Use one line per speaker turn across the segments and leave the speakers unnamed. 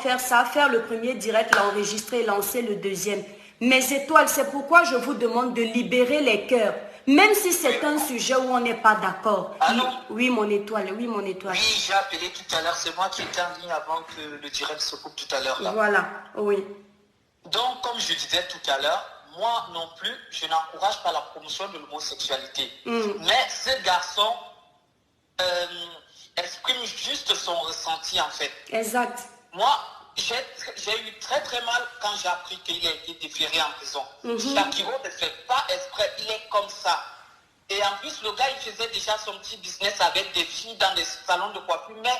faire ça, faire le premier direct, l'enregistrer et lancer le deuxième. Mes étoiles, c'est pourquoi je vous demande de libérer les cœurs. Même si c'est un sujet où on n'est pas d'accord.
Allô?
Oui, mon étoile, oui, mon étoile.
Oui, j'ai appelé tout à l'heure, c'est moi qui étais en ligne avant que le direct se coupe tout à l'heure là.
Voilà, oui.
Donc, comme je disais tout à l'heure, moi non plus, je n'encourage pas la promotion de l'homosexualité. Mais ce garçon exprime juste son ressenti en fait.
Exact.
Moi, j'ai eu très très mal quand j'ai appris qu'il a été déféré en prison. Shakiro ne fait pas exprès, il est comme ça. Et en plus, le gars, il faisait déjà son petit business avec des filles dans des salons de coiffure. Mais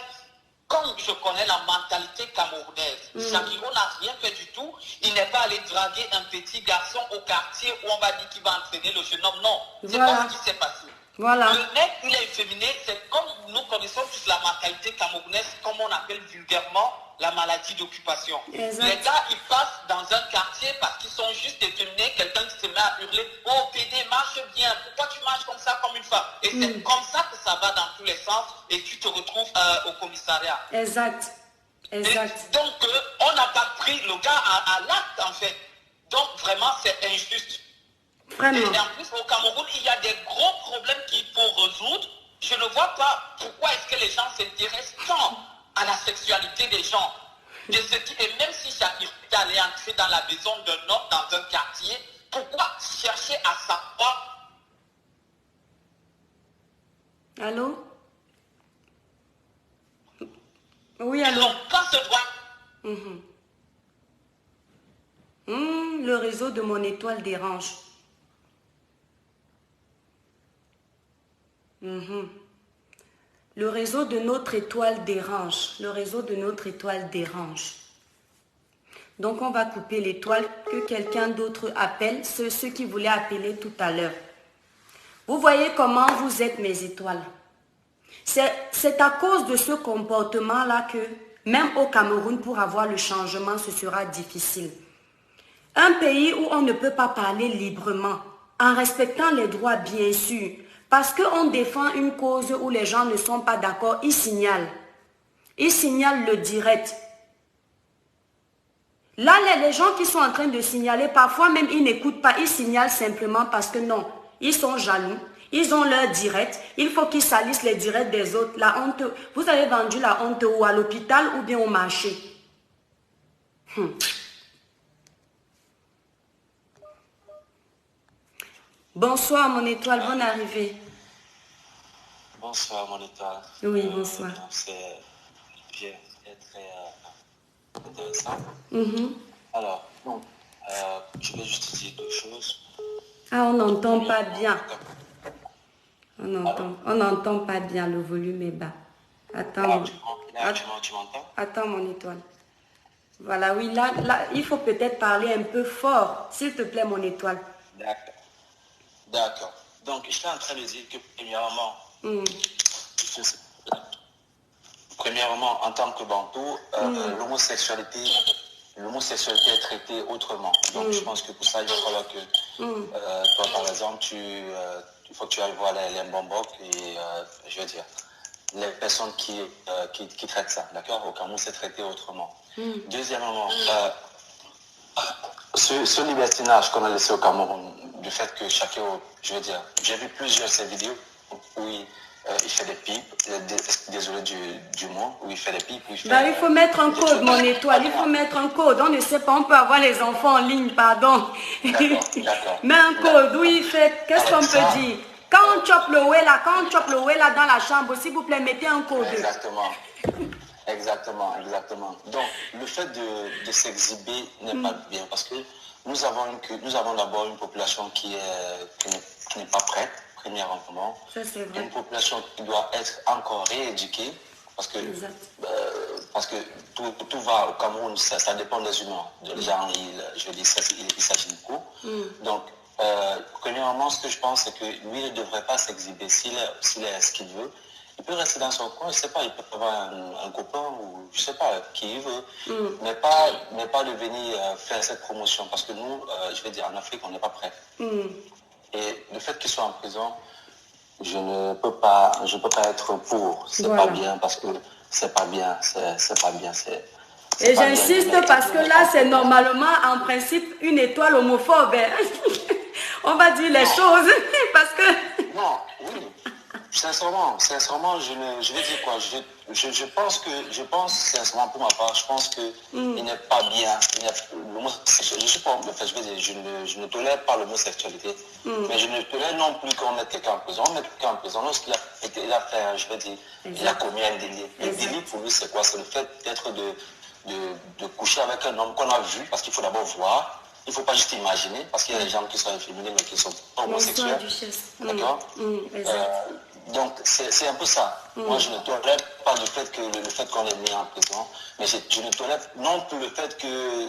comme je connais la mentalité camerounaise, Shakiro n'a rien fait du tout. Il n'est pas allé draguer un petit garçon au quartier où on va dire qu'il va entraîner le jeune homme. Non, c'est pas ce qui s'est passé.
Voilà.
Le mec, il est efféminé. C'est comme nous connaissons tous la mentalité camerounaise, comme on appelle vulgairement la maladie d'occupation. Les gars, ils passent dans un quartier parce qu'ils sont juste efféminés. Quelqu'un qui se met à hurler, oh PD, marche bien, pourquoi tu marches comme ça comme une femme? Et c'est comme ça que ça va dans tous les sens et tu te retrouves au commissariat.
Exact. Exact.
Et donc, on n'a pas pris le gars à l'acte en fait. Donc vraiment, c'est injuste.
Vraiment.
Et en plus, au Cameroun, il y a des gros problèmes qu'il faut résoudre. Je ne vois pas pourquoi est-ce que les gens s'intéressent tant à la sexualité des gens. Et même si Shakira allait entrer dans la maison d'un homme dans un quartier, pourquoi chercher à savoir?
Allô? Oui, allô?
Ils n'ont pas ce droit.
Le réseau de mon étoile dérange. Le réseau de notre étoile dérange. Le réseau de notre étoile dérange. Donc, on va couper l'étoile que quelqu'un d'autre appelle, ceux qui voulaient appeler tout à l'heure. Vous voyez comment vous êtes mes étoiles. C'est à cause de ce comportement-là que, même au Cameroun, pour avoir le changement, ce sera difficile. Un pays où on ne peut pas parler librement, en respectant les droits bien sûr, parce qu'on défend une cause où les gens ne sont pas d'accord, ils signalent. Ils signalent le direct. Là, les gens qui sont en train de signaler, parfois même ils n'écoutent pas, ils signalent simplement parce que non, ils sont jaloux, ils ont leur direct, il faut qu'ils salissent les directs des autres. La honte, vous avez vendu la honte ou à l'hôpital ou bien au marché. Bonsoir mon étoile, bonne arrivée.
Bonsoir mon étoile.
Oui, bonsoir.
C'est bien, très intéressant. Alors, je vais juste dire deux choses.
Ah, on n'entend pas bien. On n'entend pas bien, le volume est bas. Attends.
Tu m'entends?
Attends mon étoile. Voilà, oui, là, il faut peut-être parler un peu fort. S'il te plaît, mon étoile.
D'accord. Donc, je suis en train de dire que premièrement, en tant que Bantou, l'homosexualité est traitée autrement. Donc, je pense que pour ça, il va falloir que toi, par exemple, il faut que tu ailles voir les Mbambok et, je veux dire, les personnes qui traitent ça, d'accord? Au Cameroun, c'est traité autrement. Deuxièmement, ce libertinage qu'on a laissé au Cameroun, du fait que chacun, je veux dire, j'ai vu plusieurs de ces vidéos où il fait des pipes, désolé du mot, où il fait des pipes.
Il faut mettre un code, mon étoile, il faut mettre un code. On ne sait pas, on peut avoir les enfants en ligne, pardon.
D'accord.
Mais un code, où il fait, qu'est-ce qu'on peut dire? Quand on chope le way là, dans la chambre, s'il vous plaît, mettez un code.
Exactement. Donc, le fait de s'exhiber n'est pas bien parce que nous avons d'abord une population qui n'est pas prête, premièrement.
Ça, c'est vrai.
Une population qui doit être encore rééduquée parce que tout va au Cameroun, ça dépend des humains. Les gens, il s'agit de coup. Donc, premièrement, ce que je pense, c'est que lui ne devrait pas s'exhiber s'il est ce qu'il veut. Il peut rester dans son coin, je ne sais pas, il peut avoir un copain ou je ne sais pas qui il veut, mais pas de venir faire cette promotion parce que nous, je vais dire, en Afrique, on n'est pas prêts. Et le fait qu'il soit en prison, je ne peux pas être pour. C'est pas bien parce que c'est pas bien,
Et j'insiste parce que là, c'est normalement, en principe, une étoile homophobe. On va dire les choses parce que...
Non, oui. Sincèrement, je vais dire quoi, je pense sincèrement pour ma part, je pense que il n'est pas bien, je suis pas, enfin, je veux dire, je ne tolère pas l'homosexualité, mais je ne tolère non plus qu'on mette quelqu'un en prison. On met quelqu'un en prison lorsqu'il a fait, je veux dire, il a commis un délit. Le délit pour lui, c'est quoi? C'est le fait d'être de coucher avec un homme qu'on a vu, parce qu'il faut d'abord voir. Il ne faut pas juste imaginer, parce qu'il y a des gens qui sont inféminés mais qui sont pas homosexuels. D'accord? Donc, c'est un peu ça. Moi, je ne tolère pas le fait que le fait qu'on l'ait mis en prison, mais je ne tolère non plus le fait que,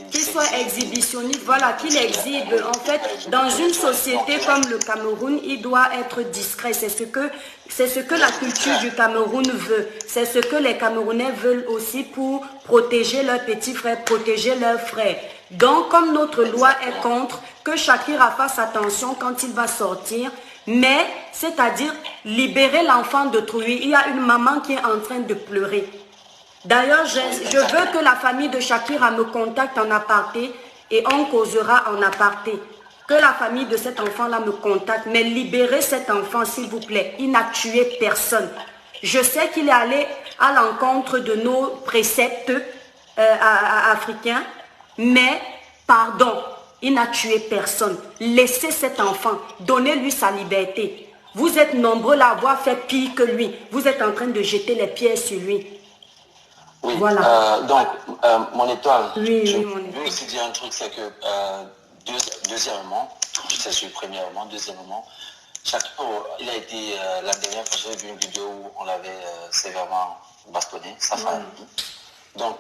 qu'il soit exhibitionniste, voilà, qu'il exhibe. En fait, dans une société comme le Cameroun, il doit être discret. C'est ce que la culture du Cameroun veut. C'est ce que les Camerounais veulent aussi pour protéger leurs petits frères, protéger leurs frères. Donc, comme notre loi est contre, que Shakira fasse attention quand il va sortir, mais, c'est-à-dire, libérer l'enfant d'autrui. Il y a une maman qui est en train de pleurer. D'ailleurs, je veux que la famille de Shakira me contacte en aparté et on causera en aparté. Que la famille de cet enfant-là me contacte, mais libérez cet enfant, s'il vous plaît. Il n'a tué personne. Je sais qu'il est allé à l'encontre de nos préceptes africains, mais, pardon, il n'a tué personne. Laissez cet enfant, donnez-lui sa liberté. Vous êtes nombreux à avoir fait pire que lui. Vous êtes en train de jeter les pierres sur lui.
Oui,
voilà.
Donc, mon étoile,
je
veux aussi dire un truc, c'est que, deuxièmement, c'est sûr, premièrement, deuxièmement, il a été, la dernière fois, j'ai vu une vidéo où on l'avait sévèrement bastonné, sa famille. Donc,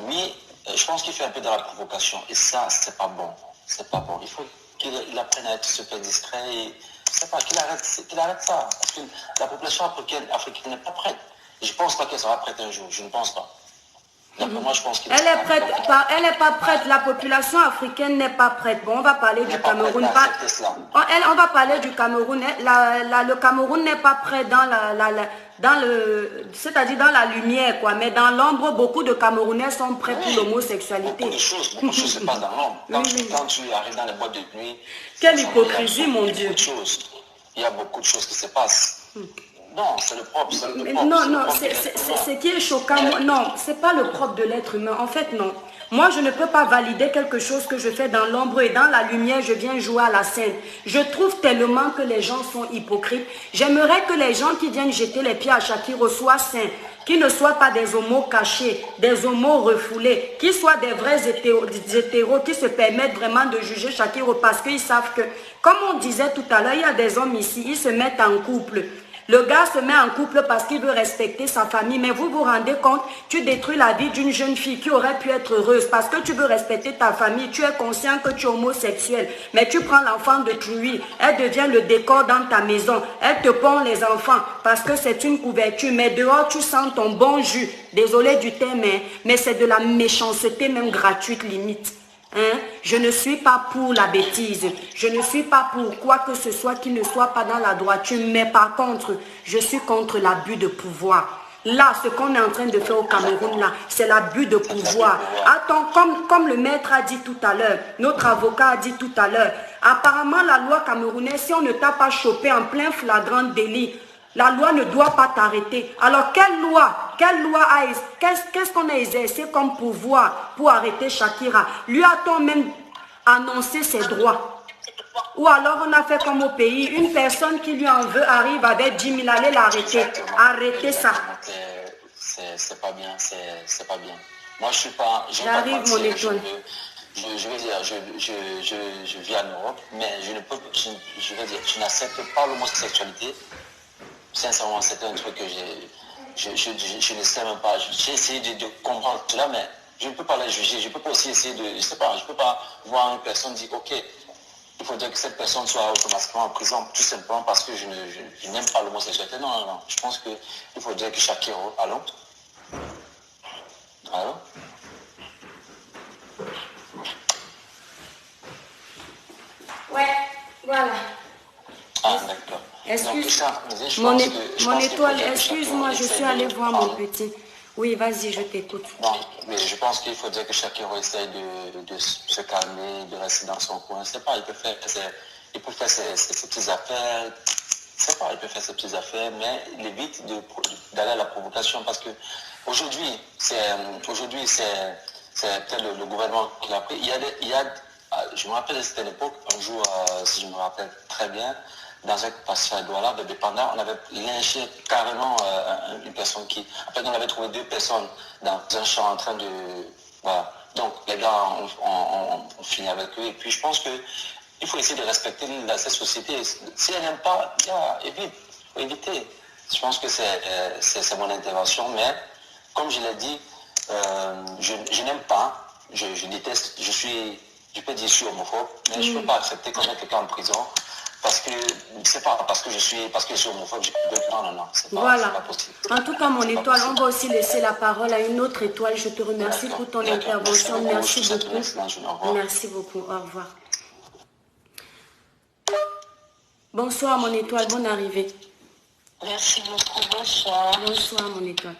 lui, je pense qu'il fait un peu de la provocation, et ça, c'est pas bon. C'est pas bon. Il faut qu'il apprenne à être super discret et c'est pas qu'il arrête ça. Parce que la population africaine n'est pas prête. Je ne pense pas qu'elle sera prête un jour. Je ne pense pas. Moi, je pense
elle est prête. Elle n'est pas prête. La population africaine n'est pas prête. Bon, on va parler du Cameroun. On va parler du Cameroun. Le Cameroun n'est pas prêt c'est-à-dire dans la lumière, quoi. Mais dans l'ombre, beaucoup de Camerounais sont prêts pour l'homosexualité.
Beaucoup de choses se passent dans l'ombre. Quand tu arrives dans les boîtes de nuit...
Quelle hypocrisie, mon Dieu.
Il y a beaucoup de choses qui se passent. Non, c'est le propre.
Non, ce qui est choquant, non, c'est pas le propre de l'être humain. En fait, non. Moi, je ne peux pas valider quelque chose que je fais dans l'ombre et dans la lumière, je viens jouer à la scène. Je trouve tellement que les gens sont hypocrites. J'aimerais que les gens qui viennent jeter les pieds à Shakira soient saints, qu'ils ne soient pas des homos cachés, des homos refoulés, qu'ils soient des vrais hétéros qui se permettent vraiment de juger Shakira parce qu'ils savent que, comme on disait tout à l'heure, il y a des hommes ici, ils se mettent en couple. Le gars se met en couple parce qu'il veut respecter sa famille. Mais vous vous rendez compte, tu détruis la vie d'une jeune fille qui aurait pu être heureuse parce que tu veux respecter ta famille. Tu es conscient que tu es homosexuel. Mais tu prends l'enfant de Trouy. Elle devient le décor dans ta maison. Elle te pond les enfants parce que c'est une couverture. Mais dehors, tu sens ton bon jus. Désolé du terme, mais c'est de la méchanceté même gratuite limite. Je ne suis pas pour la bêtise, je ne suis pas pour quoi que ce soit qui ne soit pas dans la droiture, mais par contre, je suis contre l'abus de pouvoir. Là, ce qu'on est en train de faire au Cameroun, là, c'est l'abus de pouvoir. Attends, comme le maître a dit tout à l'heure, notre avocat a dit tout à l'heure, apparemment la loi camerounaise, si on ne t'a pas chopé en plein flagrant délit, la loi ne doit pas t'arrêter. Alors, qu'est-ce qu'on a exercé comme pouvoir pour arrêter Shakira? Lui a-t-on même annoncé ses droits? Ou alors on a fait comme au pays, une personne qui lui en veut arrive avec 10 000, allez l'arrêter. Arrêtez ça.
C'est pas bien, c'est pas bien. Moi, je suis pas...
J'arrive, mon étoile.
Je veux dire, je vis en Europe, mais je n'accepte pas l'homosexualité. Sincèrement, c'est un truc que je ne sais même pas. J'ai essayé de comprendre cela, mais je ne peux pas la juger. Je ne peux pas aussi essayer de... Je ne sais pas, je ne peux pas voir une personne dire, ok, il faudrait que cette personne soit automatiquement en prison, tout simplement parce que je n'aime pas l'homosexualité. Non, non, non. Je pense qu'il faudrait que chacun... Allô? Allô?
Ouais, voilà.
Ah, d'accord.
Excuse, mon étoile, excuse-moi, je suis allée voir mon petit. Oui, vas-y, je t'écoute.
Bon, mais je pense qu'il faudrait que chacun essaye de se calmer, de rester dans son coin. Je sais pas, il peut faire ses petites affaires. Je sais pas, il peut faire ses petites affaires, mais il évite d'aller à la provocation parce que aujourd'hui, c'est peut-être le gouvernement qui l'a pris. Je me rappelle, c'était l'époque, un jour, si je me rappelle très bien, dans un passage à Douala, de dépendant, on avait lynché carrément une personne qui... En fait, on avait trouvé 2 personnes dans un champ en train de... Voilà. Donc, les gars, on finit avec eux. Et puis, je pense que il faut essayer de respecter cette société. Si elle n'aime pas, évite. Il faut éviter. Je pense que c'est mon intervention. Mais, comme je l'ai dit, je n'aime pas, je déteste, je peux dire que je suis homophobe, mais je ne peux pas accepter qu'on mette quelqu'un en prison parce que c'est pas parce que je suis homophobe, non, c'est pas possible.
En tout cas, mon étoile, on va aussi laisser la parole à une autre étoile. Je te remercie pour ton intervention. Merci beaucoup. Merci beaucoup. Au revoir. Bonsoir, mon étoile. Bonne arrivée.
Merci beaucoup. Bonsoir.
Bonsoir, mon étoile.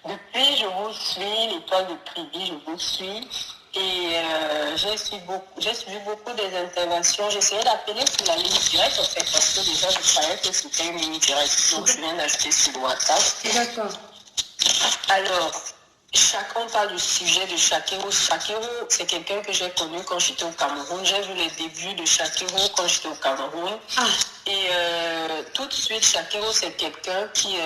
Depuis, je vous suis, l'étoile de Privi, je vous suis. Et j'ai suivi beaucoup des interventions. J'essayais d'appeler sur la ligne directe, en fait, parce que déjà, je croyais que c'était une ligne directe. Donc, je viens d'acheter sur le WhatsApp.
D'accord.
Alors, chacun parle du sujet de Shakiro. Shakiro, c'est quelqu'un que j'ai connu quand j'étais au Cameroun. J'ai vu les débuts de Shakiro quand j'étais au Cameroun. Et tout de suite, Shakiro, c'est quelqu'un qui...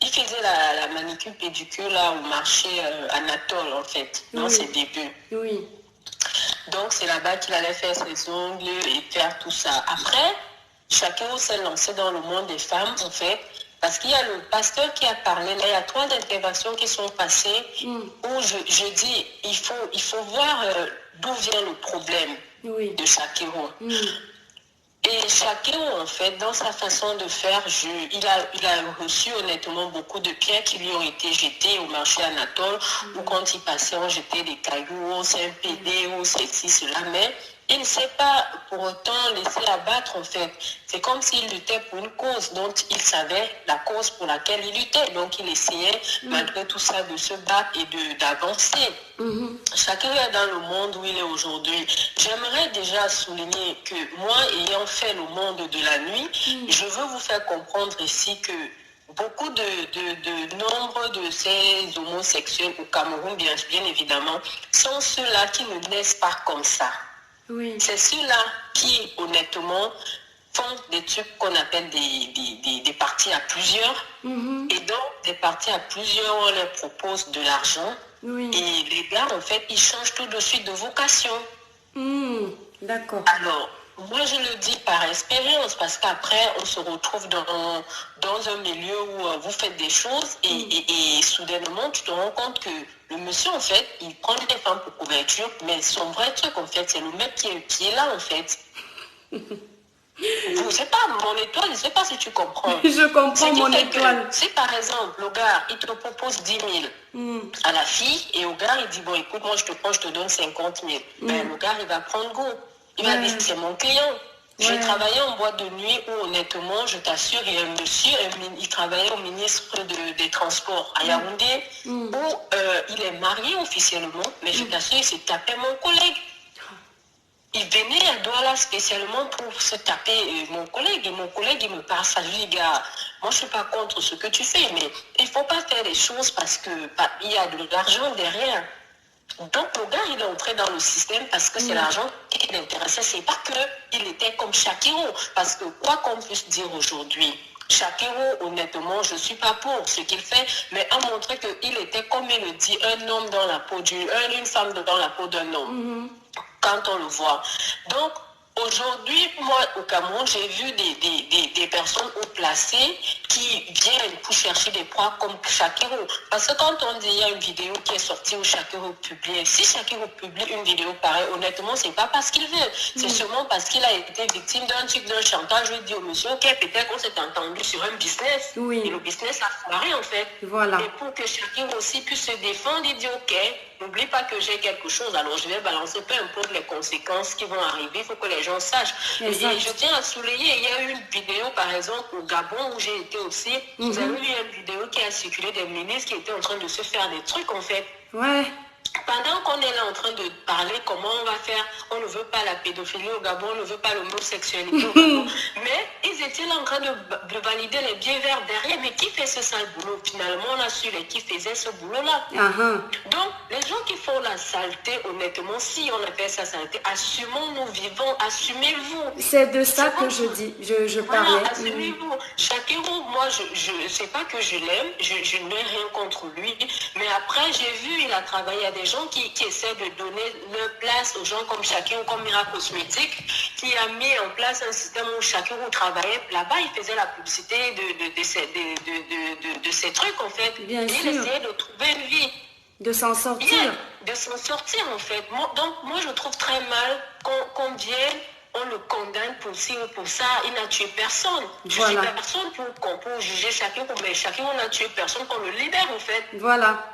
il faisait la manicure pédicure là au marché Anatole en fait, dans ses débuts.
Oui.
Donc c'est là-bas qu'il allait faire ses ongles et faire tout ça. Après, chacun s'est lancé dans le monde des femmes en fait, parce qu'il y a le pasteur qui a parlé, là il y a 3 interventions qui sont passées où je dis il faut voir d'où vient le problème de Shakiro. Et chacun, en fait, dans sa façon de faire, il a reçu honnêtement beaucoup de pierres qui lui ont été jetées au marché Anatole, où quand il passait, on jetait des cailloux, c'est un PD, ou c'est ci, cela, mais il ne s'est pas pour autant laissé abattre, en fait. C'est comme s'il luttait pour une cause dont il savait la cause pour laquelle il luttait. Donc, il essayait, malgré tout ça, de se battre et d'avancer. Chacun est dans le monde où il est aujourd'hui. J'aimerais déjà souligner que moi, ayant fait le monde de la nuit, je veux vous faire comprendre ici que beaucoup de nombre de ces homosexuels au Cameroun, bien évidemment, sont ceux-là qui ne naissent pas comme ça. C'est ceux-là qui, honnêtement, font des trucs qu'on appelle des parties à plusieurs. Et donc, des parties à plusieurs, on leur propose de l'argent. Et les gars, en fait, ils changent tout de suite de vocation.
D'accord.
Alors, moi, je le dis par expérience, parce qu'après, on se retrouve dans un milieu où vous faites des choses et soudainement, tu te rends compte que le monsieur, en fait, il prend des femmes pour couverture, mais son vrai truc, en fait, c'est le mec qui est là, en fait. Je sais pas, mon étoile, je sais pas si tu comprends.
Je comprends mon étoile.
Si par exemple, le gars, il te propose 10 000 à la fille, et au gars, il dit, bon, écoute, moi, je te donne 50 000. Ben, le gars, il va prendre go. Il va dire, c'est mon client. J'ai travaillé en boîte de nuit où, honnêtement, je t'assure, il y a un monsieur, il travaillait au ministre des Transports à Yaoundé, où il est marié officiellement, mais je t'assure, il s'est tapé mon collègue. Il venait à Douala spécialement pour se taper mon collègue. Et mon collègue, il me parle, ça lui dit, gars, moi je ne suis pas contre ce que tu fais, mais il ne faut pas faire les choses parce qu'il y a de l'argent derrière. Donc le gars, il est entré dans le système parce que c'est l'argent qui l'intéressait. Ce n'est pas qu'il était comme Shakiro. Parce que quoi qu'on puisse dire aujourd'hui, Shakiro, honnêtement, je ne suis pas pour ce qu'il fait, mais a montré qu'il était, comme il le dit, un homme dans la peau une femme dans la peau d'un homme. Quand on le voit. Donc, aujourd'hui, moi, au Cameroun, j'ai vu des personnes haut placées qui viennent pour chercher des proies comme Shakiro. Parce que quand on dit il y a une vidéo qui est sortie où Shakiro publie, si Shakiro publie une vidéo pareille, honnêtement, c'est pas parce qu'il veut. C'est sûrement parce qu'il a été victime d'un truc, d'un chantage. Je dis au monsieur, ok, peut-être qu'on s'est entendu sur un business. Et le business a foiré, en fait.
Voilà.
Et pour que Shakiro aussi puisse se défendre, il dit, ok, n'oublie pas que j'ai quelque chose, alors je vais balancer, peu importe les conséquences qui vont arriver, il faut que les gens sachent. Et je tiens à souligner, il y a eu une vidéo, par exemple, au Gabon, où j'ai été aussi, vous avez vu une vidéo qui a circulé des ministres qui étaient en train de se faire des trucs, en fait.
Ouais.
Pendant qu'on est là en train de parler comment on va faire, on ne veut pas la pédophilie au Gabon, on ne veut pas l'homosexualité au Gabon, mais ils étaient là en train de valider les biens verts derrière. Mais qui fait ce sale boulot? Finalement, on a su qui faisait ce boulot-là. Donc, les gens qui font la saleté, honnêtement, si on appelle ça saleté, assumons, nous vivons, assumez-vous.
C'est de ça que je dis, je parlais.
Voilà, assumez-vous. Chacun, moi, je sais pas que je l'aime, je n'ai rien contre lui, mais après, j'ai vu, il a travaillé à des gens qui essaient de donner leur place aux gens comme Chacun ou comme Miracle Cosmétique, qui a mis en place un système où Chacun travaillait là-bas, il faisait la publicité de ces trucs en fait.
Bien sûr.
Il essayait de trouver une vie.
De s'en sortir.
De s'en sortir en fait. Donc moi je trouve très mal qu'on vienne, on le condamne pour ci ou pour ça, il n'a tué personne.
Voilà.
Juger personne pour juger Chacun, mais Chacun on n'a tué personne, qu'on le libère en fait.
Voilà.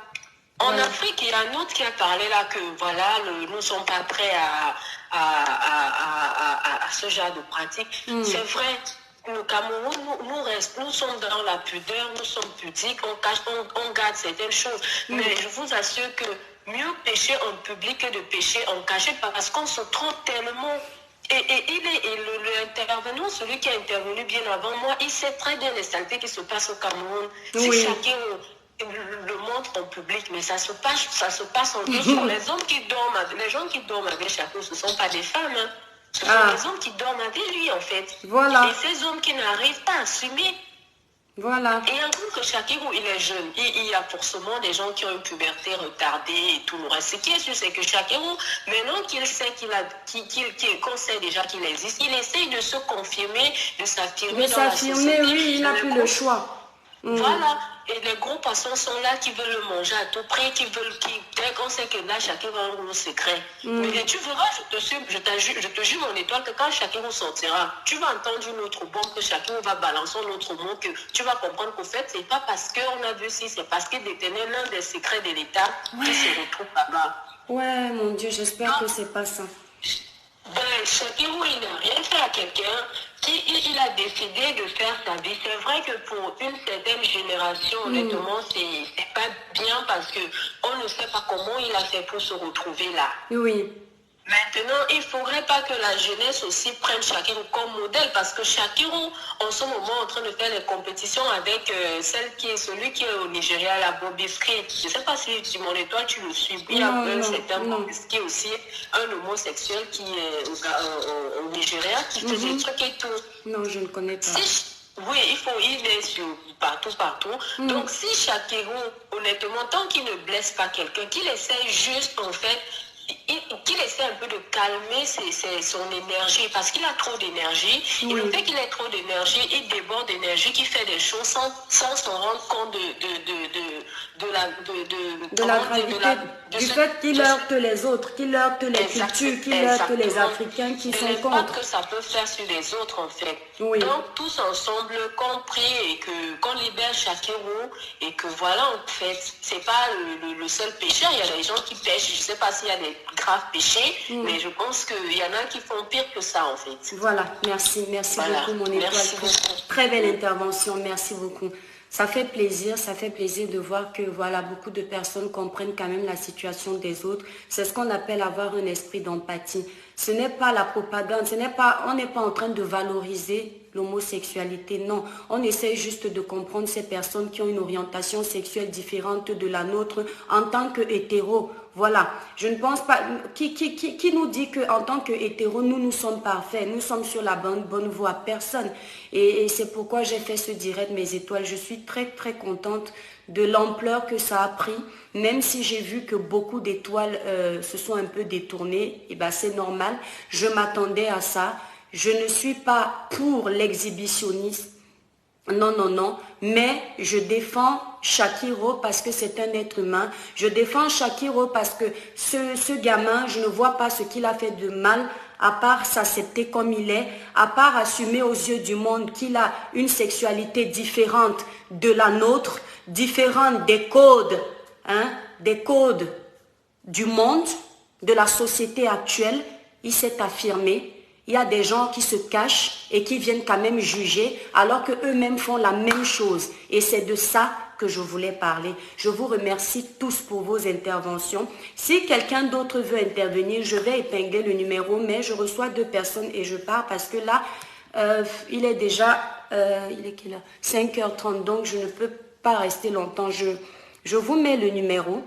En Afrique, il y a un autre qui a parlé là que voilà, nous ne sommes pas prêts à ce genre de pratique. C'est vrai, le Cameroun, nous sommes dans la pudeur, nous sommes pudiques, on garde certaines choses. Mais je vous assure que mieux pécher en public que de pécher en cachette parce qu'on se trompe tellement. Et l'intervenant, celui qui a intervenu bien avant moi, il sait très bien les saletés qui se passent au Cameroun.
Oui.
Si chacun le montre en public, mais ça se passe en dessous. Les gens qui dorment avec Chacun, ce ne sont pas des femmes. Hein. Ce sont les hommes qui dorment avec lui, en fait.
Voilà.
Et ces hommes qui n'arrivent pas à assumer.
Voilà.
Et en plus que Chacun, il est jeune. Il y a forcément des gens qui ont une puberté retardée et tout le reste. Ce qui est sûr, c'est que Chacun, maintenant qu'il sait qu'on sait déjà qu'il existe, il essaye de se confirmer, de s'affirmer dans la société.
Oui, il n'a plus le choix.
Voilà. Et les gros poissons sont là qui veulent le manger à tout prix, dès qu'on sait que là, Chacun va avoir un secret. Mais tu verras, je te jure mon étoile, que quand Chacun sortira, tu vas entendre une autre bombe que Chacun va balancer un autre mot, que tu vas comprendre qu'au fait, c'est pas parce qu'on a vu si, c'est parce qu'il détenait l'un des secrets de l'État qui se retrouve là-bas.
Ouais, mon Dieu, j'espère que c'est pas ça.
Chacun, il n'a rien fait à quelqu'un. Il a décidé de faire sa vie. C'est vrai que pour une certaine génération, honnêtement, c'est pas bien parce qu'on ne sait pas comment il a fait pour se retrouver là.
Oui.
Maintenant, il ne faudrait pas que la jeunesse aussi prenne Chacun comme modèle parce que Chacun, en ce moment, est en train de faire les compétitions avec celui qui est au Nigeria, la Bobrisky. Je ne sais pas si mon étoile, tu le suis. Il y a un certain Bobrisky aussi, un homosexuel qui est au Nigeria, qui fait des trucs et tout.
Non, je ne connais pas.
Oui, il est sur partout. Donc, si Chacun, honnêtement, tant qu'il ne blesse pas quelqu'un, qu'il essaie juste, en fait, qu'il essaie un peu de calmer son énergie parce qu'il a trop d'énergie. Et le fait qu'il ait trop d'énergie, il déborde d'énergie, qui fait des choses sans s'en rendre compte
de la gravité, du fait qu'il heurte les autres, qu'il heurte les cultures, qu'il heurte les Africains qui sont contre.
Que ça peut faire sur les autres en fait.
Oui.
Donc tous ensemble, qu'on prie et qu'on libère Chacun et que voilà, en fait, c'est pas le seul pécheur. Il y a des gens qui pêchent. Je sais pas s'il y a des graves péchés, mais je pense qu'il y en a qui font pire que ça en fait.
Voilà, merci beaucoup mon étoile. Très belle intervention, merci beaucoup. Ça fait plaisir de voir que voilà, beaucoup de personnes comprennent quand même la situation des autres. C'est ce qu'on appelle avoir un esprit d'empathie. Ce n'est pas la propagande, on n'est pas en train de valoriser l'homosexualité, non. On essaie juste de comprendre ces personnes qui ont une orientation sexuelle différente de la nôtre en tant que hétéros. Voilà, je ne pense pas... Qui nous dit qu'en tant que hétéros, nous sommes parfaits, nous sommes sur la bonne voie, personne. Et c'est pourquoi j'ai fait ce direct Mes Étoiles. Je suis très contente de l'ampleur que ça a pris, même si j'ai vu que beaucoup d'étoiles se sont un peu détournées, et ben c'est normal, je m'attendais à ça. Je ne suis pas pour l'exhibitionnisme, non, mais je défends Shakiro parce que c'est un être humain. Je défends Shakiro parce que ce gamin, je ne vois pas ce qu'il a fait de mal, à part s'accepter comme il est, à part assumer aux yeux du monde qu'il a une sexualité différente de la nôtre, différente des codes, du monde, de la société actuelle, il s'est affirmé. Il y a des gens qui se cachent et qui viennent quand même juger alors qu'eux-mêmes font la même chose. Et c'est de ça que je voulais parler. Je vous remercie tous pour vos interventions. Si quelqu'un d'autre veut intervenir, je vais épingler le numéro, mais je reçois 2 personnes et je pars parce que là, il est déjà il est quelle heure? 5h30, donc je ne peux pas rester longtemps. Je vous mets le numéro.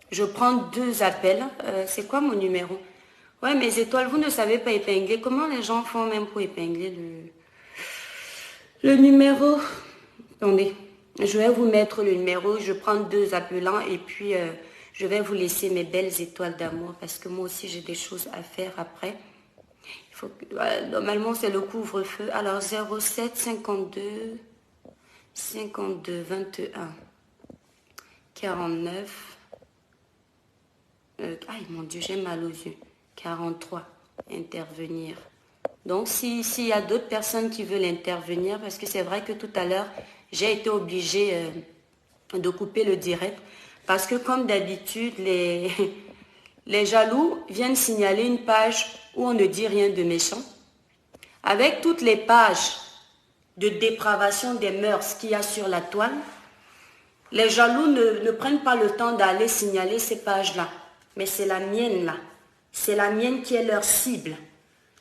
Je prends 2 appels. C'est quoi mon numéro? Ouais, mes étoiles, vous ne savez pas épingler. Comment les gens font même pour épingler le numéro? Attendez, je vais vous mettre le numéro. Je prends 2 appelants et puis je vais vous laisser mes belles étoiles d'amour parce que moi aussi j'ai des choses à faire après. Il faut que, normalement c'est le couvre-feu. Alors 07 52 21 49. Aïe mon Dieu, j'ai mal aux yeux. 43, intervenir. Donc, s'il y a d'autres personnes qui veulent intervenir, parce que c'est vrai que tout à l'heure, j'ai été obligée de couper le direct, parce que comme d'habitude, les jaloux viennent signaler une page où on ne dit rien de méchant. Avec toutes les pages de dépravation des mœurs qu'il y a sur la toile, les jaloux ne prennent pas le temps d'aller signaler ces pages-là. Mais c'est la mienne là. C'est la mienne qui est leur cible.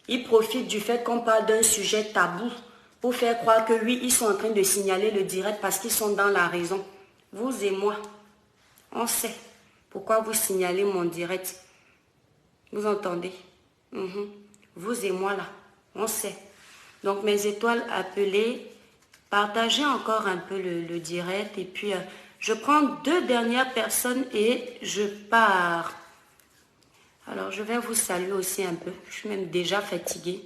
Ils profitent du fait qu'on parle d'un sujet tabou pour faire croire que oui, ils sont en train de signaler le direct parce qu'ils sont dans la raison. Vous et moi, on sait pourquoi vous signalez mon direct. Vous entendez? Vous et moi là, on sait. Donc mes étoiles, appelez, partagez encore un peu le direct et puis je prends 2 dernières personnes et je pars. Alors, je vais vous saluer aussi un peu. Je suis même déjà fatiguée.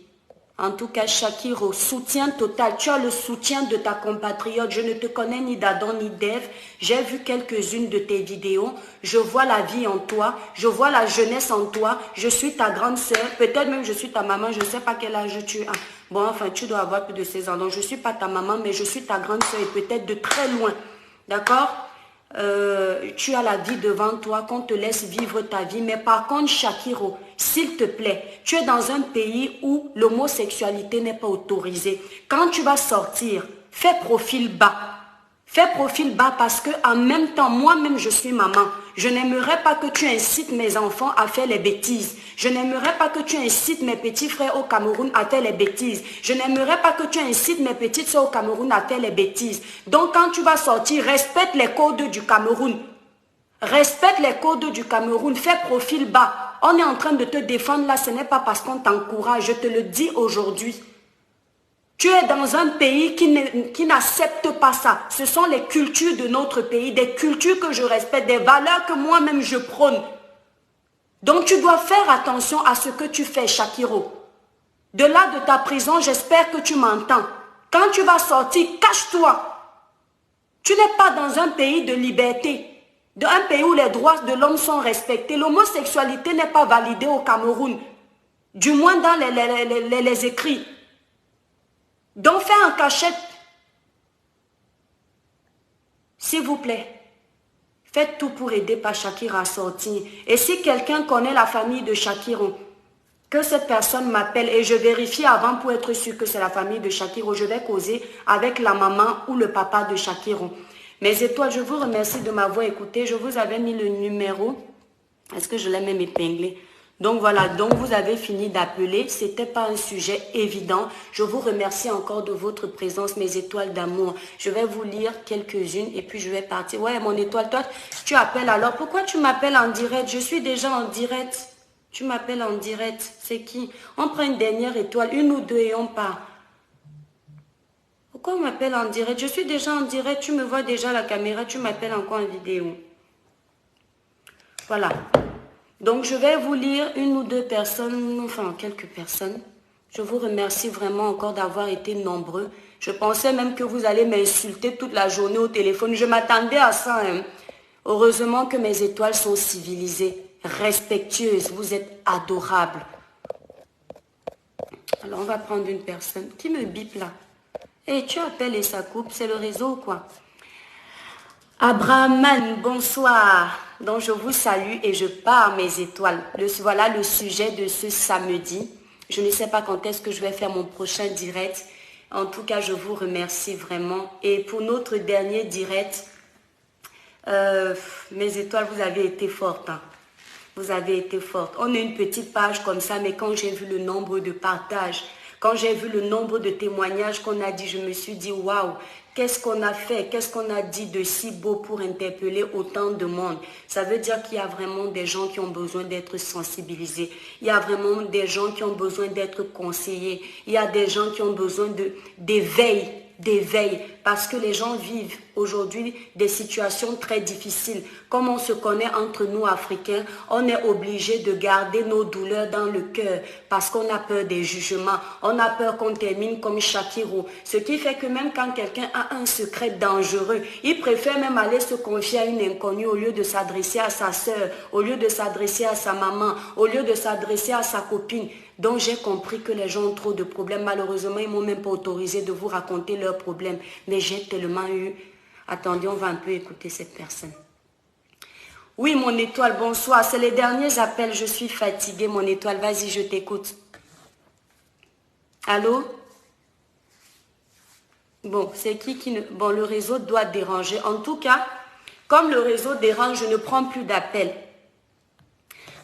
En tout cas, Shakiro, soutien total. Tu as le soutien de ta compatriote. Je ne te connais ni d'Adam ni d'Ève. J'ai vu quelques-unes de tes vidéos. Je vois la vie en toi. Je vois la jeunesse en toi. Je suis ta grande sœur. Peut-être même je suis ta maman. Je ne sais pas quel âge tu as. Bon, enfin, tu dois avoir plus de 16 ans. Donc, je ne suis pas ta maman, mais je suis ta grande sœur et peut-être de très loin. D'accord? Tu as la vie devant toi, qu'on te laisse vivre ta vie. Mais par contre, Shakiro, s'il te plaît, tu es dans un pays où l'homosexualité n'est pas autorisée. Quand tu vas sortir, fais profil bas. Fais profil bas parce que en même temps, moi-même, je suis maman. Je n'aimerais pas que tu incites mes enfants à faire les bêtises. Je n'aimerais pas que tu incites mes petits frères au Cameroun à faire les bêtises. Je n'aimerais pas que tu incites mes petites soeurs au Cameroun à faire les bêtises. Donc, quand tu vas sortir, respecte les codes du Cameroun. Respecte les codes du Cameroun. Fais profil bas. On est en train de te défendre là. Ce n'est pas parce qu'on t'encourage. Je te le dis aujourd'hui. Tu es dans un pays qui n'accepte pas ça. Ce sont les cultures de notre pays, des cultures que je respecte, des valeurs que moi-même je prône. Donc tu dois faire attention à ce que tu fais, Shakiro. De là de ta prison, j'espère que tu m'entends. Quand tu vas sortir, cache-toi. Tu n'es pas dans un pays de liberté, un pays où les droits de l'homme sont respectés. L'homosexualité n'est pas validée au Cameroun, du moins dans les écrits. Donc fais en cachette. S'il vous plaît. Faites tout pour aider Pa Shakiro à sortir. Et si quelqu'un connaît la famille de Shakiro, que cette personne m'appelle et je vérifie avant pour être sûr que c'est la famille de Shakiro. Je vais causer avec la maman ou le papa de Shakiro. Mes étoiles, je vous remercie de m'avoir écouté. Je vous avais mis le numéro. Est-ce que je l'ai même épinglé? Donc voilà, donc vous avez fini d'appeler. Ce n'était pas un sujet évident. Je vous remercie encore de votre présence, mes étoiles d'amour. Je vais vous lire quelques-unes et puis je vais partir. Ouais, mon étoile, toi, tu appelles alors. Pourquoi tu m'appelles en direct? Je suis déjà en direct. Tu m'appelles en direct. C'est qui? On prend une dernière étoile, 1 ou 2 et on part. Pourquoi on m'appelle en direct? Je suis déjà en direct. Tu me vois déjà à la caméra. Tu m'appelles encore en vidéo. Voilà. Donc, je vais vous lire 1 ou 2 personnes, enfin, quelques personnes. Je vous remercie vraiment encore d'avoir été nombreux. Je pensais même que vous allez m'insulter toute la journée au téléphone. Je m'attendais à ça. Hein. Heureusement que mes étoiles sont civilisées, respectueuses. Vous êtes adorables. Alors, on va prendre une personne. Qui me bip là? Et tu appelles et ça coupe. C'est le réseau ou quoi? Abrahaman, bonsoir. Donc je vous salue et je pars mes étoiles. Voilà le sujet de ce samedi. Je ne sais pas quand est-ce que je vais faire mon prochain direct. En tout cas, je vous remercie vraiment. Et pour notre dernier direct, mes étoiles, vous avez été fortes. Hein. Vous avez été fortes. On a une petite page comme ça, mais quand j'ai vu le nombre de partages, quand j'ai vu le nombre de témoignages qu'on a dit, je me suis dit, waouh, qu'est-ce qu'on a fait, qu'est-ce qu'on a dit de si beau pour interpeller autant de monde. Ça veut dire qu'il y a vraiment des gens qui ont besoin d'être sensibilisés. Il y a vraiment des gens qui ont besoin d'être conseillés. Il y a des gens qui ont besoin d'éveil, parce que les gens vivent aujourd'hui des situations très difficiles. Comme on se connaît entre nous Africains, on est obligé de garder nos douleurs dans le cœur parce qu'on a peur des jugements. On a peur qu'on termine comme Shakiro. Ce qui fait que même quand quelqu'un a un secret dangereux, il préfère même aller se confier à une inconnue au lieu de s'adresser à sa soeur, au lieu de s'adresser à sa maman, au lieu de s'adresser à sa copine. Donc j'ai compris que les gens ont trop de problèmes. Malheureusement, ils ne m'ont même pas autorisé de vous raconter leurs problèmes. Mais j'ai tellement eu... Attendez, on va un peu écouter cette personne. Oui, mon étoile, bonsoir. C'est les derniers appels. Je suis fatiguée, mon étoile. Vas-y, je t'écoute. Allô? Bon, c'est qui ne... Bon, le réseau doit déranger. En tout cas, comme le réseau dérange, je ne prends plus d'appels.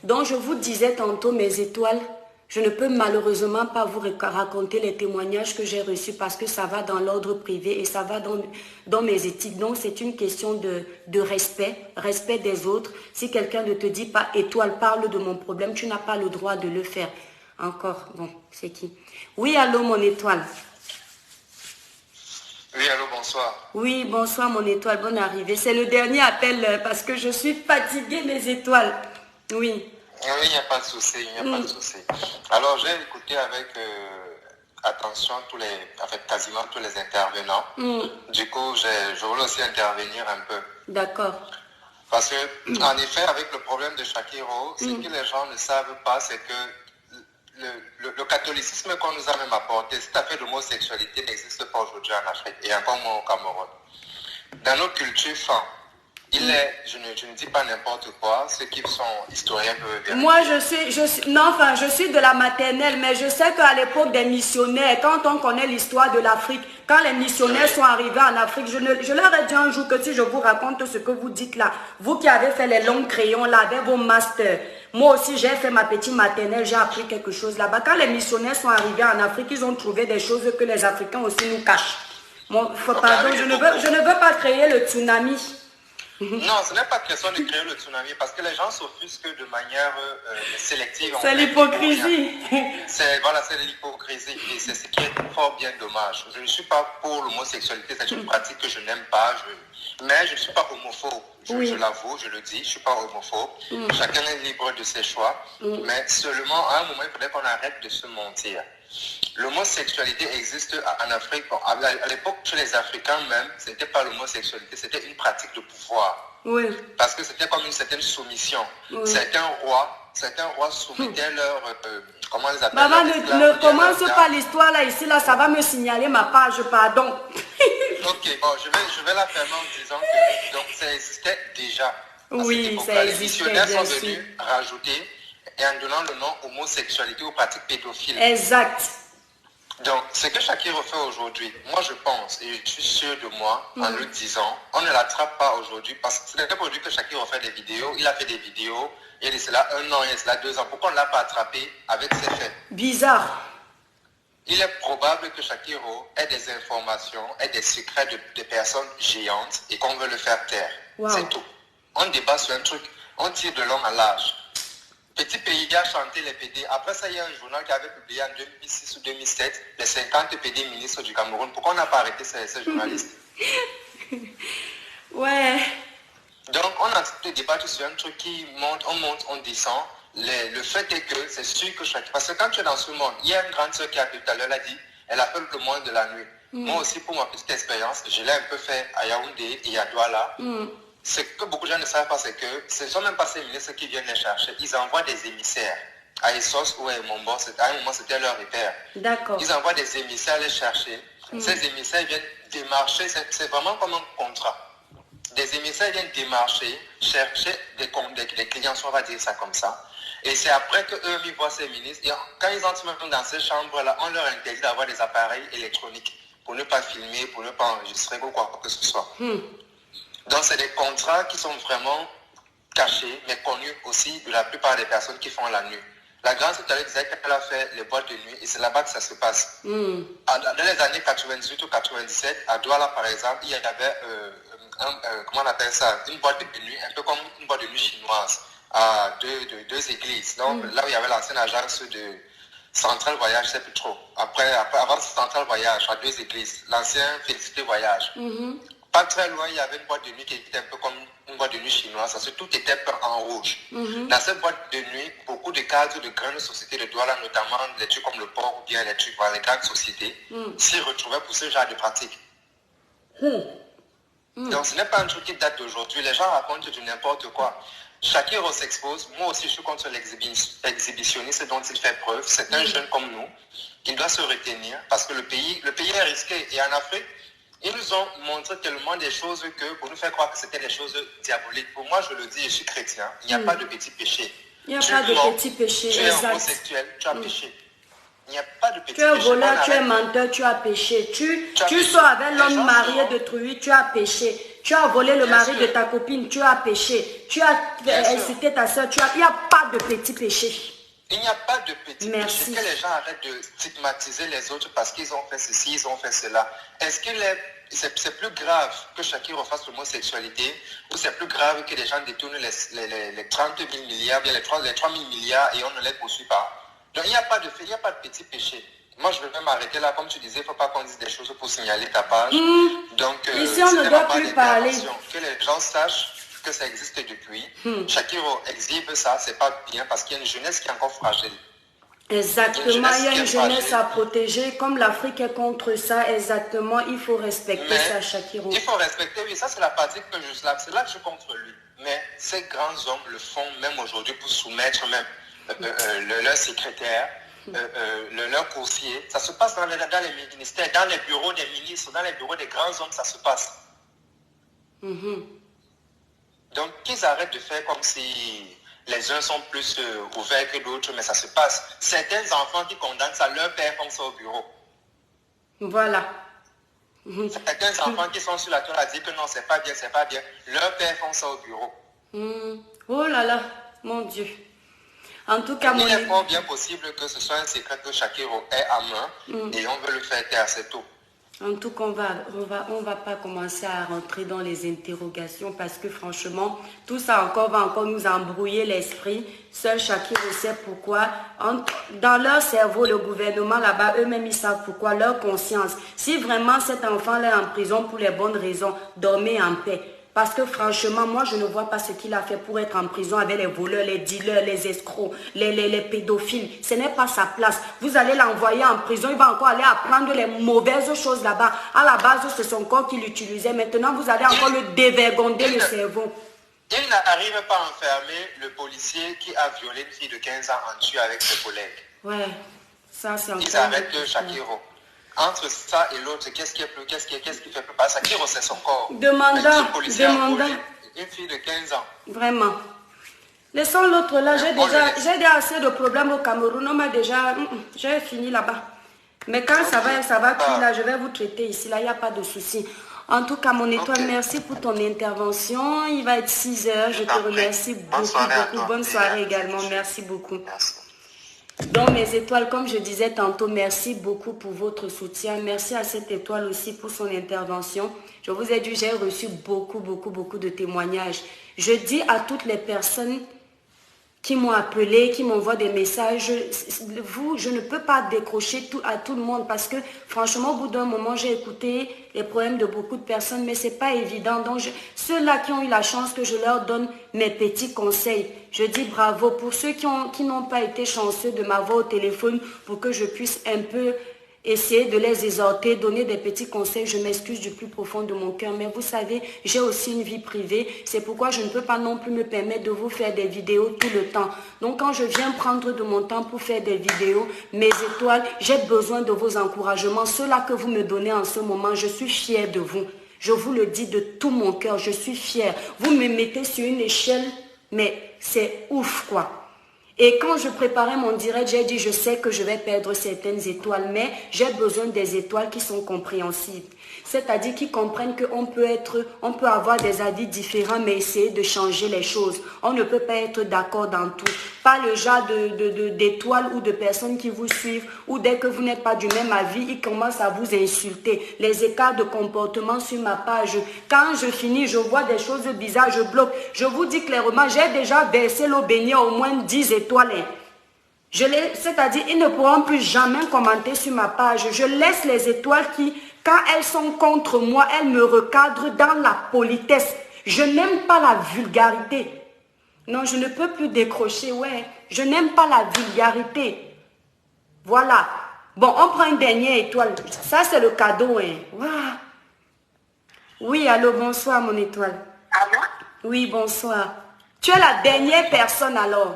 Donc, je vous disais tantôt, mes étoiles... Je ne peux malheureusement pas vous raconter les témoignages que j'ai reçus parce que ça va dans l'ordre privé et ça va dans mes éthiques. Donc, c'est une question de respect des autres. Si quelqu'un ne te dit pas, étoile, parle de mon problème, tu n'as pas le droit de le faire. Encore, bon, c'est qui? Oui, allô, mon étoile.
Oui, allô, bonsoir.
Oui, bonsoir, mon étoile, bonne arrivée. C'est le dernier appel parce que je suis fatiguée, mes étoiles. Oui.
Oui, il n'y a pas de souci, il n'y a pas de souci. Alors, j'ai écouté avec attention quasiment tous les intervenants. Du coup, je voulais aussi intervenir un peu.
D'accord.
Parce que, en effet, avec le problème de Shakiro, ce que les gens ne savent pas, c'est que le catholicisme qu'on nous a même apporté, cette affaire d'homosexualité n'existe pas aujourd'hui en Afrique et encore moins au Cameroun. Dans nos cultures, je ne dis pas n'importe quoi, ceux qui sont historiens peuvent vérifier.
Moi, je suis de la maternelle, mais je sais qu'à l'époque des missionnaires, quand on connaît l'histoire de l'Afrique, quand les missionnaires sont arrivés en Afrique, je leur ai dit un jour que si je vous raconte ce que vous dites là, vous qui avez fait les longs crayons là, avec vos masters, moi aussi j'ai fait ma petite maternelle, j'ai appris quelque chose là-bas. Quand les missionnaires sont arrivés en Afrique, ils ont trouvé des choses que les Africains aussi nous cachent. Pardon, je ne veux pas créer le tsunami.
Non, ce n'est pas question de créer le tsunami parce que les gens s'offusquent de manière sélective.
C'est l'hypocrisie.
C'est l'hypocrisie et c'est ce qui est fort bien dommage. Je ne suis pas pour l'homosexualité, c'est une pratique que je n'aime pas, mais je ne suis pas homophobe. Je l'avoue, je le dis, je ne suis pas homophobe. Chacun est libre de ses choix, mais seulement à un moment, il faudrait qu'on arrête de se mentir. L'homosexualité existe en Afrique. Bon, à l'époque, chez les Africains même, ce n'était pas l'homosexualité, c'était une pratique de pouvoir.
Oui.
Parce que c'était comme une certaine soumission.
Oui.
Certains rois soumettaient leur... comment les appellent?
Maman, ne commence pas l'histoire là, ici, là, ça va me signaler ma page, pardon.
Ok, bon, je vais la fermer en disant que donc, ça existait déjà.
Oui, ça existait.
Les missionnaires sont venus rajouter et en donnant le nom homosexualité aux pratiques pédophiles.
Exact.
Donc, ce que Shakiro fait aujourd'hui, moi je pense, et je suis sûr de moi, en le disant, on ne l'attrape pas aujourd'hui, parce que ce n'est pas aujourd'hui que Shakiro fait des vidéos, il a fait des vidéos, il y a cela 1 an, il y a cela 2 ans, pourquoi on ne l'a pas attrapé avec ses faits?
Bizarre.
Il est probable que Shakiro ait des informations, ait des secrets de personnes géantes et qu'on veut le faire taire. Wow. C'est tout. On débat sur un truc, on tire de long à large. Petit pays a chanté les PD. Après ça, il y a un journal qui avait publié en 2006 ou 2007 les 50 PD ministres du Cameroun. Pourquoi on n'a pas arrêté ces journalistes?
Ouais.
Donc, on a de débattre sur un truc qui monte, on descend. Le fait est que c'est sûr que parce que quand tu es dans ce monde, il y a une grande sœur qui a tout à l'heure a dit, elle appelle le monde de la nuit. Moi aussi, pour ma petite expérience, je l'ai un peu fait à Yaoundé et à Douala. Ce que beaucoup de gens ne savent pas, c'est que ce ne sont même pas ces ministres qui viennent les chercher. Ils envoient des émissaires. À Essos ou à Mombo, à un moment, c'était leur repère.
D'accord.
Ils envoient des émissaires les chercher. Ces émissaires viennent démarcher. C'est vraiment comme un contrat. des émissaires viennent démarcher, chercher des clients, on va dire ça comme ça. Et c'est après qu'eux, ils voient ces ministres. Et quand ils entrent même dans ces chambres-là, on leur interdit d'avoir des appareils électroniques pour ne pas filmer, pour ne pas enregistrer ou quoi que ce soit. Donc, c'est des contrats qui sont vraiment cachés, mais connus aussi de la plupart des personnes qui font la nuit. La grande tout à l'heure disait qu'elle a fait les boîtes de nuit et c'est là-bas que ça se passe. Dans les années 98 ou 97, à Douala par exemple, il y avait, comment on appelle ça, une boîte de nuit, un peu comme une boîte de nuit chinoise, à deux églises. Donc là où il y avait l'ancienne agence de Central Voyage, je ne sais plus trop. Avant Central Voyage, à deux églises, l'ancien Félicité Voyage. Pas très loin, il y avait une boîte de nuit qui était un peu comme une boîte de nuit chinoise, parce que tout était peint en rouge. Dans cette boîte de nuit, beaucoup de cadres de grandes sociétés de Douala, notamment les trucs comme le port ou bien les trucs dans les grandes sociétés, s'y retrouvaient pour ce genre de pratiques. Donc ce n'est pas un truc qui date d'aujourd'hui. Les gens racontent du n'importe quoi. Shakiro s'expose. Moi aussi, je suis contre l'exhibitionnisme dont il fait preuve. C'est un jeune comme nous. Il doit se retenir parce que le pays est risqué. Et en Afrique, ils nous ont montré tellement des choses que pour nous faire croire que c'était des choses diaboliques. Pour moi, je le dis, je suis chrétien. Il n'y a pas de petit péché.
Il n'y a pas de petit péché.
Tu es homosexuel, tu as péché. Il n'y a pas de petit péché.
Tu es voleur, tu es menteur, tu as péché. Tu sors avec l'homme marié de Trouy, tu as péché. Tu as volé le mari de ta copine, tu as péché. Tu as insulté ta soeur, il n'y a pas de petit péché.
Il n'y a pas de petit péché. Que les gens arrêtent de stigmatiser les autres parce qu'ils ont fait ceci, ils ont fait cela. Est-ce que c'est plus grave que Shakiro fasse l'homosexualité ou c'est plus grave que les gens détournent les 30 000 milliards, bien les 3 000 milliards et on ne les poursuit pas? Donc il n'y a pas de petit péché. Moi, je vais même m'arrêter là. Comme tu disais, il ne faut pas qu'on dise des choses pour signaler ta page. Donc,
ici, on ne doit plus parler.
Que les gens sachent que ça existe depuis. Shakiro exhibe ça, c'est pas bien parce qu'il y a une jeunesse qui est encore fragile.
Exactement, il y a une jeunesse à protéger. Comme l'Afrique est contre ça, exactement, il faut respecter ça, Shakiro.
Il faut respecter, oui, ça c'est la partie que je slave. C'est là que je suis contre lui. Mais ces grands hommes le font même aujourd'hui pour soumettre même leur secrétaire. Leur coursier, ça se passe dans les ministères, dans les bureaux des ministres, dans les bureaux des grands hommes, ça se passe. Donc, qu'ils arrêtent de faire comme si les uns sont plus ouverts que d'autres, mais ça se passe. Certains enfants qui condamnent ça, leur père font ça au bureau.
Voilà.
Certains enfants qui sont sur la toile à dire que non, c'est pas bien, leur père font ça au bureau.
Oh là là, mon Dieu. En tout cas,
il est fort bien possible que ce soit un secret que Shakiro ait à main et on veut le faire taire assez tôt.
En tout cas, on va pas commencer à rentrer dans les interrogations parce que franchement, tout ça va encore nous embrouiller l'esprit. Seul Shakiro sait pourquoi. Dans leur cerveau, le gouvernement là-bas, eux-mêmes, ils savent pourquoi, leur conscience. Si vraiment cet enfant-là est en prison pour les bonnes raisons, dormez en paix. Parce que franchement, moi, je ne vois pas ce qu'il a fait pour être en prison avec les voleurs, les dealers, les escrocs, les pédophiles. Ce n'est pas sa place. Vous allez l'envoyer en prison, il va encore aller apprendre les mauvaises choses là-bas. À la base, c'est son corps qu'il utilisait. Maintenant, vous allez encore le dévergonder le cerveau.
Il n'arrive pas à enfermer le policier qui a violé une fille de 15 ans en tuant avec ses collègues.
Ouais, ça c'est encore...
Ils arrêtent Shakiro. Entre ça et l'autre, qu'est-ce qui fait plus pas? Shakiro, c'est son corps.
Demandant.
Une fille de 15 ans.
Vraiment. Laissons l'autre là. J'ai déjà assez de problèmes au Cameroun. On m'a déjà... J'ai fini là-bas. Mais quand ça va cuire là, je vais vous traiter ici. Là, il n'y a pas de souci. En tout cas, mon étoile, merci pour ton intervention. Il va être 6 heures. Je te remercie beaucoup. Bonne soirée également. Merci beaucoup.
Merci.
Donc mes étoiles, comme je disais tantôt, merci beaucoup pour votre soutien. Merci à cette étoile aussi pour son intervention. Je vous ai dit, j'ai reçu beaucoup de témoignages. Je dis à toutes les personnes qui m'ont appelé, qui m'envoient des messages, je ne peux pas décrocher à tout le monde parce que franchement, au bout d'un moment, j'ai écouté les problèmes de beaucoup de personnes, mais ce n'est pas évident. Donc, ceux-là qui ont eu la chance que je leur donne mes petits conseils, je dis bravo. Pour ceux qui n'ont pas été chanceux de m'avoir au téléphone pour que je puisse un peu essayer de les exhorter, donner des petits conseils, je m'excuse du plus profond de mon cœur. Mais vous savez, j'ai aussi une vie privée. C'est pourquoi je ne peux pas non plus me permettre de vous faire des vidéos tout le temps. Donc quand je viens prendre de mon temps pour faire des vidéos, mes étoiles, j'ai besoin de vos encouragements. Ceux-là que vous me donnez en ce moment, je suis fière de vous. Je vous le dis de tout mon cœur, je suis fière. Vous me mettez sur une échelle, mais c'est ouf quoi. Et quand je préparais mon direct, j'ai dit, je sais que je vais perdre certaines étoiles, mais j'ai besoin des étoiles qui sont compréhensibles. C'est-à-dire qui comprennent qu'on peut avoir des avis différents, mais essayer de changer les choses. On ne peut pas être d'accord dans tout. Pas le genre d'étoiles ou de personnes qui vous suivent, ou dès que vous n'êtes pas du même avis, ils commencent à vous insulter. Les écarts de comportement sur ma page. Quand je finis, je vois des choses bizarres, je bloque. Je vous dis clairement, j'ai déjà versé l'eau bénie au moins 10 étoiles. C'est-à-dire, ils ne pourront plus jamais commenter sur ma page. Je laisse les étoiles qui, quand elles sont contre moi, elles me recadrent dans la politesse. Je n'aime pas la vulgarité. Non, je ne peux plus décrocher, ouais. Je n'aime pas la vulgarité. Voilà. Bon, on prend une dernière étoile. Ça, c'est le cadeau, hein. Wow. Oui, allô, bonsoir, mon étoile.
Allô?
Oui, bonsoir. Tu es la dernière personne, alors.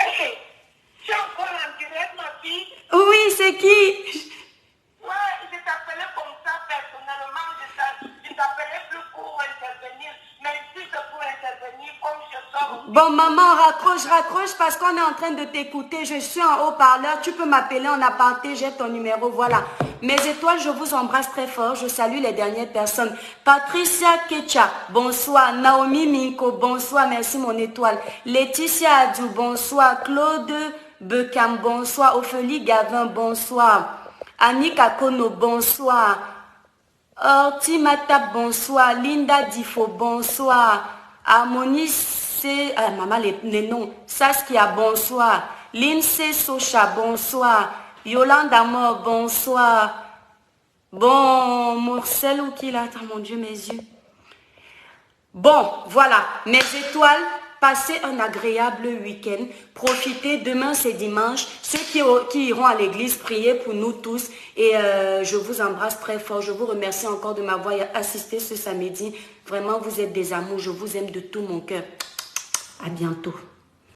Hey, tu es encore en direct, ma fille?
Oui, c'est qui?
Ouais, je t'appelais comme ça personnellement. Je t'appelais plus pour intervenir. Mais si c'est pour intervenir, comme je sors...
Bon, maman, raccroche parce qu'on est en train de t'écouter. Je suis en haut-parleur. Tu peux m'appeler en aparté. J'ai ton numéro. Voilà. Mes étoiles, je vous embrasse très fort. Je salue les dernières personnes. Patricia Kecha, bonsoir. Naomi Minko, bonsoir. Merci, mon étoile. Laetitia Adou, bonsoir. Claude Becam, bonsoir. Ophélie Gavin, bonsoir. Annick Akono, bonsoir. Orti Matap, bonsoir. Linda Difo, bonsoir. Harmonie, c'est... Ah, maman, les noms. Saskia, bonsoir. Lindsay Socha, bonsoir. Yolande Amor, bonsoir. Bon, Marcel ou qui là? Attends, mon Dieu, mes yeux. Bon, voilà. Mes étoiles, passez un agréable week-end. Profitez, demain c'est dimanche. Ceux qui iront à l'église, priez pour nous tous. Et je vous embrasse très fort. Je vous remercie encore de m'avoir assisté ce samedi. Vraiment, vous êtes des amours. Je vous aime de tout mon cœur. À bientôt.